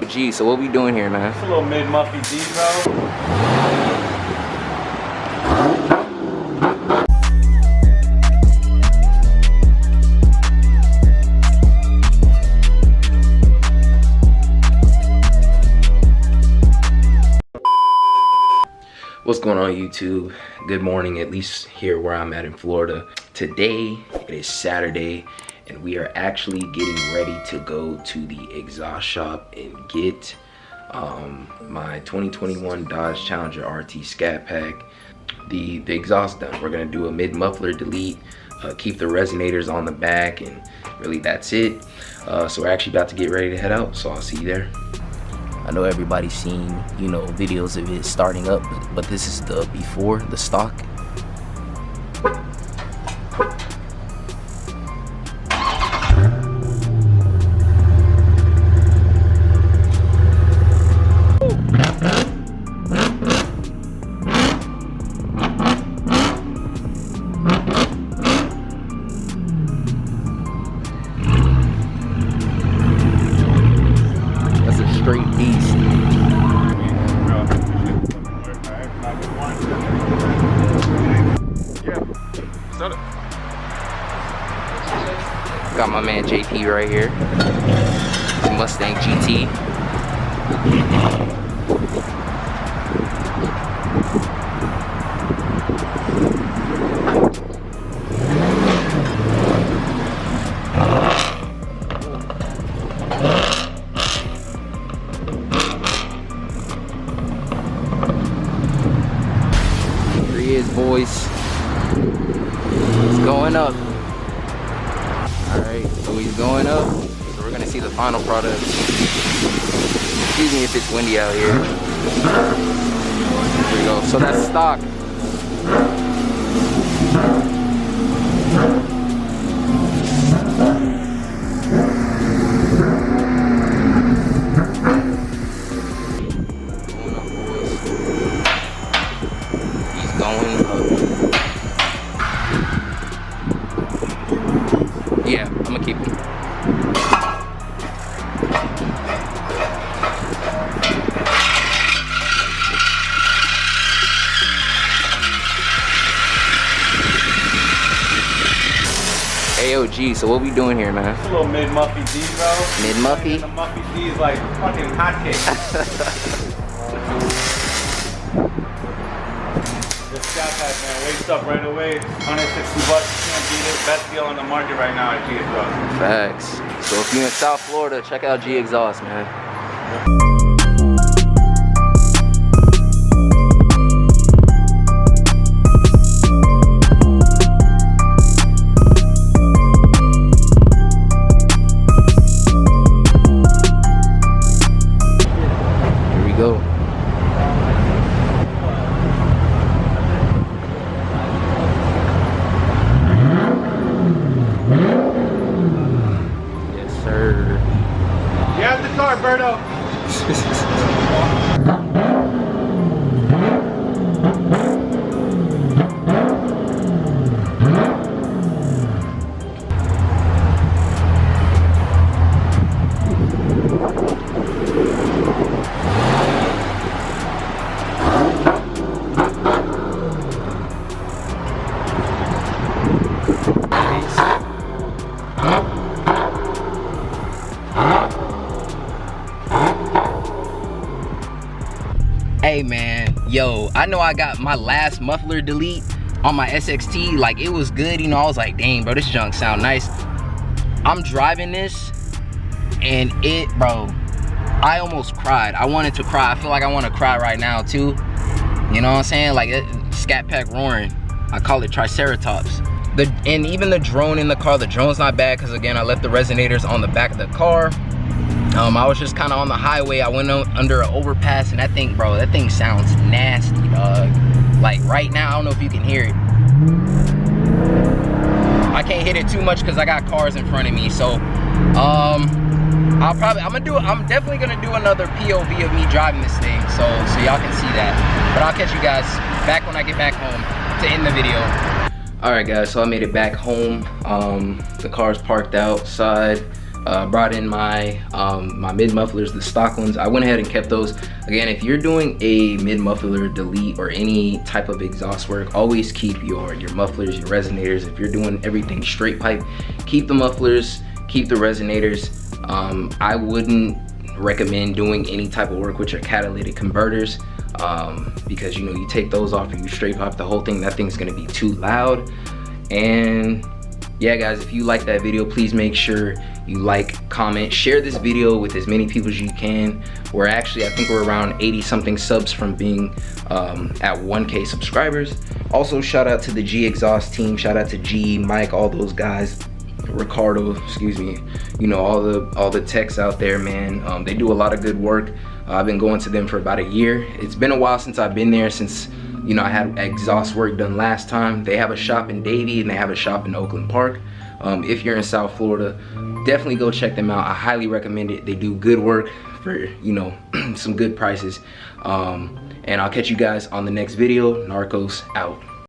Gee, so what we doing here, man? It's a little mid-muffy D, bro. What's going on, YouTube? Good morning, at least here where I'm at in Florida. Today, it is Saturday, and we are actually getting ready to go to the exhaust shop and get my 2021 Dodge Challenger RT Scat Pack, the exhaust done. We're gonna do a mid-muffler delete, keep the resonators on the back, and really that's it. So we're actually about to get ready to head out, so I'll see you there. I know everybody's seen, you know, videos of it starting up, but this is the before, the stock. Straight beast. Got my man JP right here. Mustang GT. Boys, it's going up. Alright, so he's going up, so we're gonna see the final product. Excuse me if it's windy out here. Here we go. So that's stock. Yeah, I'm gonna keep him. AOG, so what we doing here, man? It's a little mid-muffy D, bro. Mid-muffy? The muffy D is like fucking hotcakes. This Scat Pack, man, wakes up right away. 160 bucks, you can't beat it. Best deal on the market right now at Gexhaust. Facts. So if you're in South Florida, check out Gexhaust, man. Here we go. You have the car, Berto. Hey man, yo, I know I got my last muffler delete on my SXT, like it was good, you know. I was like, dang bro, this junk sound nice. I'm driving this and it, bro, I almost cried. I wanted to cry. I feel like I want to cry right now too. You know what I'm saying? Like Scat Pack roaring. I call it Triceratops. And even the drone in the car, the drone's not bad because again, I left the resonators on the back of the car. I was just kind of on the highway. I went under an overpass and that thing, bro, that thing sounds nasty, dog. Like right now, I don't know if you can hear it. I can't hit it too much because I got cars in front of me. So I'm definitely gonna do another POV of me driving this thing, so y'all can see that. But I'll catch you guys back when I get back home. to end the video. All right, guys, so I made it back home. The car's parked outside. Brought in my my mid-mufflers, the stock ones. I went ahead and kept those. Again, if you're doing a mid-muffler delete or any type of exhaust work, always keep your mufflers, your resonators. If you're doing everything straight pipe, keep the mufflers, keep the resonators. I wouldn't recommend doing any type of work with your catalytic converters, because you know, you take those off and you straight pipe the whole thing, that thing's gonna be too loud. And yeah, guys, if you like that video, please make sure you like, comment, share this video with as many people as you can. We're actually, I think we're around 80 something subs from being at 1K subscribers. Also, shout out to the Gexhaust team, shout out to G, Mike, all those guys, Ricardo, excuse me, you know, all the techs out there, man. They do a lot of good work. I've been going to them for about a year. It's been a while since I've been there, since, you know, I had exhaust work done last time. They have a shop in Davie and they have a shop in Oakland Park. If you're in South Florida, definitely go check them out. I highly recommend it. They do good work for, you know, some good prices. And I'll catch you guys on the next video. Narcos out.